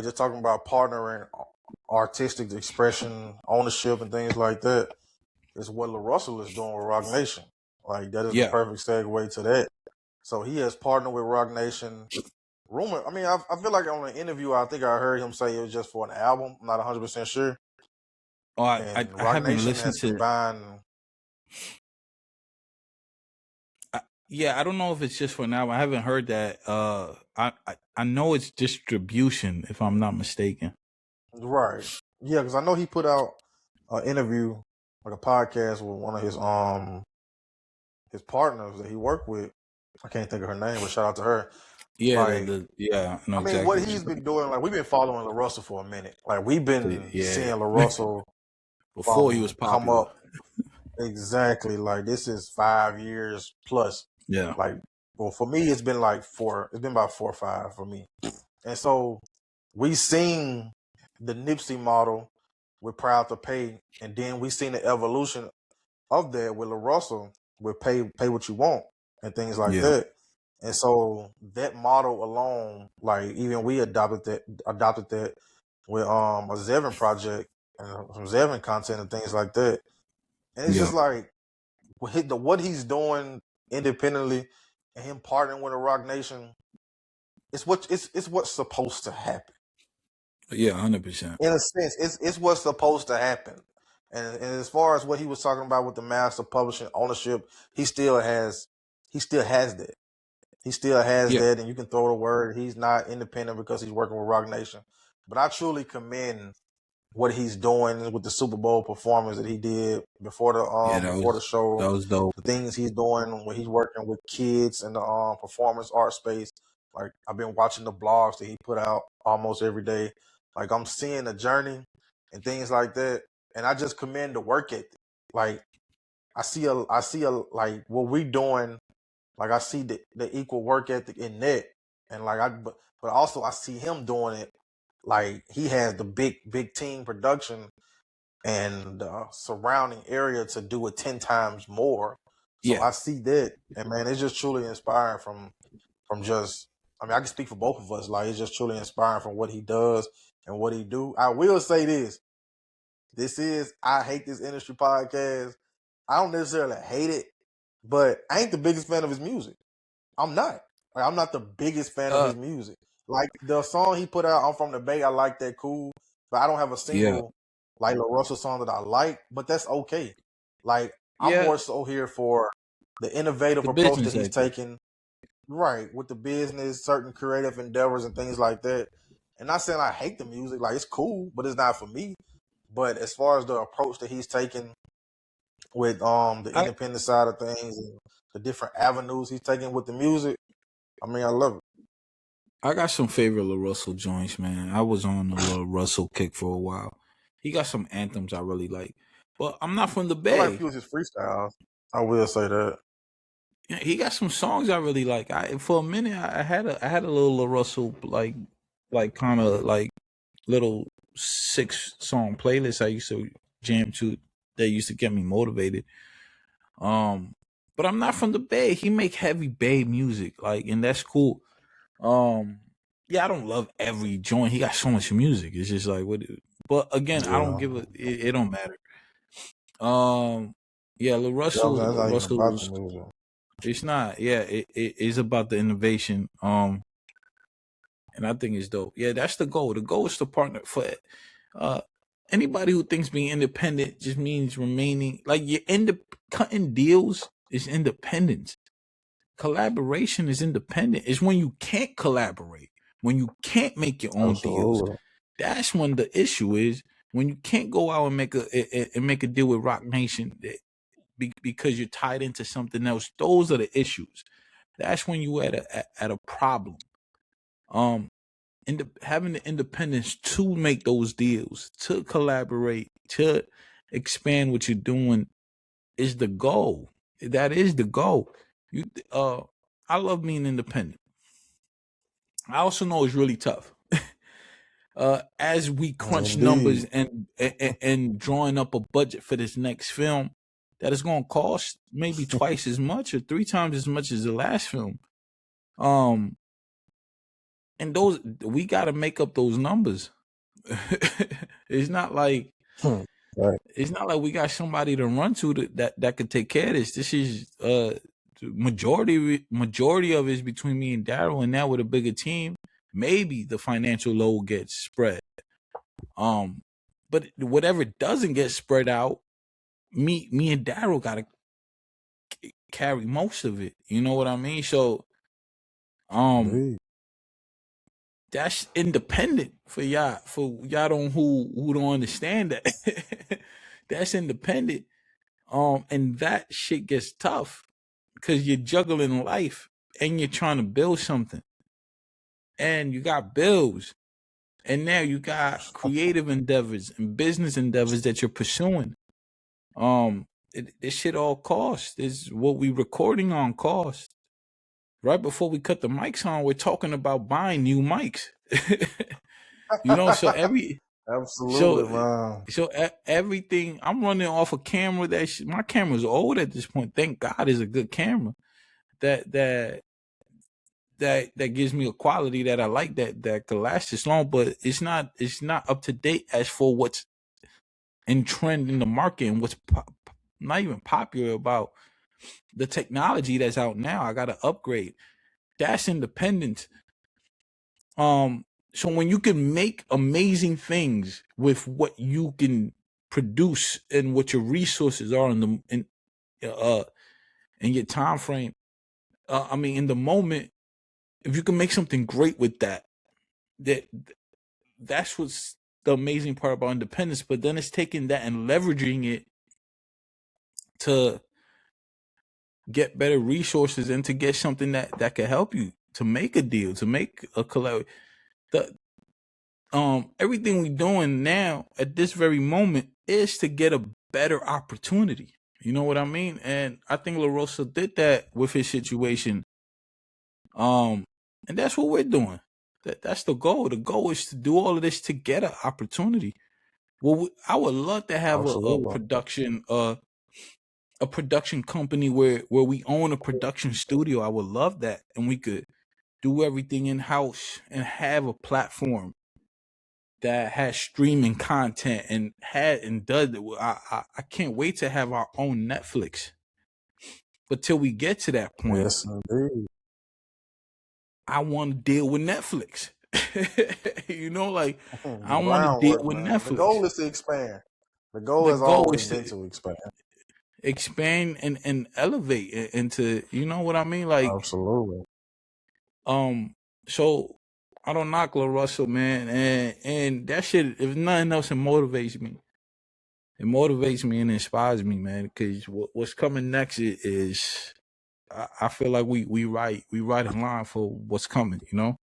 just talking about partnering, artistic expression, ownership, and things like that, is what LaRussell is doing with Roc Nation. Like that is the Yeah. perfect segue to that. So he has partnered with Roc Nation. Rumor. I mean, I feel like on an interview, I think I heard him say it was just for an album. I'm not 100% sure. Oh, And I Roc haven't Nation listened has to. combined. Yeah, I don't know if it's just for now. I haven't heard that. I know it's distribution, if I'm not mistaken. Right. Yeah, because I know he put out an interview, like a podcast with one of his partners that he worked with. I can't think of her name, but shout out to her. Yeah, Like, I know I mean, what exactly what he's you're been doing, like we've been following LaRussell for a minute. Like we've saying. been Yeah, seeing LaRussell before he was come popular. up exactly. Like this is 5 years plus. Yeah, Like, well, for me, it's been like four. It's been about 4 or 5 for me. And so we seen the Nipsey model with Proud to Pay, and then we seen the evolution of that with LaRussell with Pay What You Want and things like yeah, that. And so that model alone, like even we adopted that with a Zevin project and some Zevin content and things like that. And it's yeah, just like what he's doing independently and him partnering with the Roc Nation, it's what's supposed to happen. yeah, 100%. In a sense, it's what's supposed to happen. And as far as what he was talking about with the master publishing ownership, he still has that. He still has Yeah, that, and you can throw the word. He's not independent because he's working with Roc Nation. But I truly commend what he's doing with the Super Bowl performance that he did yeah, before the show. was dope. The things he's doing when he's working with kids in the performance art space. Like I've been watching the blogs that he put out almost every day. Like I'm seeing the journey and things like that, and I just commend the work ethic. Like I see a like what we doing. Like I see the equal work ethic in that, and like but also I see him doing it. Like he has the big team production and surrounding area to do it 10 times more. So Yeah, I see that, and man, it's just truly inspiring from just. I mean, I can speak for both of us. Like it's just truly inspiring from what he does and what he do. I will say this: this is I Hate This Industry podcast. I don't necessarily hate it, but I ain't the biggest fan of his music. I'm not. Like, I'm not the biggest fan of uh, his music. Like the song he put out, "I'm From the Bay," I like that, cool. But I don't have a yeah, single like LaRussell song that I like. But that's okay. Like I'm yeah. more so here for the innovative The approach that business he's ethic. taking, right, with the business, certain creative endeavors and things like that. And not saying I hate the music, like it's cool, but it's not for me. But as far as the approach that he's taking with the I independent side of things and the different avenues he's taking with the music, I mean, I love it. I got some favorite LaRussell joints, man. I was on the LaRussell kick for a while. He got some anthems I really like, but I'm not from the I like a Bay. few of his freestyles. I will say that. Yeah, he got some songs I really like. I for a minute I had a little LaRussell like kind of like little 6-song playlist I used to jam to that used to get me motivated. Um, but I'm not from the Bay. He make heavy Bay music, like, and that's cool. Um, yeah, I don't love every joint. He got so much music. It's just like what. But again, I don't Yeah. give a. It don't matter. Yeah, Yeah, I'm saying it's not even about the LaRussell's. music. It's not. Yeah, it is about the innovation. And I think it's dope. Yeah, that's the goal. The goal is to partner for uh anybody who thinks being independent just means remaining like you're cutting deals is independence. Collaboration is independent. It's when you can't collaborate, when you can't make your own deals. Absolutely. That's when the issue is when you can't go out and make a deal with Roc Nation because you're tied into something else. Those are the issues. That's when you at a problem. Um, having the independence to make those deals, to collaborate, to expand what you're doing is the goal. That is the goal. You I love being independent. I also know it's really tough. As we crunch numbers Indeed. and drawing up a budget for this next film that is going to cost maybe twice as much or 3 times as much as the last film. Um and those we got to make up those numbers. It's not like Right. it's not like we got somebody to run to that could take care of this. This is majority of it is between me and Darrell, and now with a bigger team, maybe the financial load gets spread. But whatever doesn't get spread out, me and Darrell gotta carry most of it. You know what I mean? So, Indeed. that's independent for y'all. For y'all who don't understand that. That's independent. And that shit gets tough because you're juggling life and you're trying to build something, and you got bills, and now you got creative endeavors and business endeavors that you're pursuing. This shit all costs. Is what we recording on cost. Right before we cut the mics on, we're talking about buying new mics. You know, so Absolutely, man. everything I'm running off a camera my camera's old at this point. Thank God, it's a good camera that gives me a quality that I like, that could last this long, but it's not up to date as for what's in trend in the market and what's not even popular about the technology that's out now. I got to upgrade. That's independence. So when you can make amazing things with what you can produce and what your resources are in your time frame, in the moment, if you can make something great with that's what's the amazing part about independence. But then it's taking that and leveraging it to get better resources and to get something that can help you to make a deal, to make a collab. Everything we're doing now at this very moment is to get a better opportunity. You know what I mean? And I think LaRussell did that with his situation. And that's what we're doing. That's the goal. The goal is to do all of this to get an opportunity. Well, I would love to have a production company where we own a production studio. I would love that, and we could do everything in house and have a platform that has streaming content and does it. I can't wait to have our own Netflix. But till we get to that point, Yes, indeed. I want to deal with Netflix. You know, like I want to deal Groundwork, with man. Netflix. The goal is to expand. The goal has always been to expand and elevate into, you know what I mean? Like, absolutely. So I don't knock LaRussell, man, and that shit, if nothing else, it motivates me. It motivates me and inspires me, man, because what's coming next is I feel like we right in line for what's coming, you know?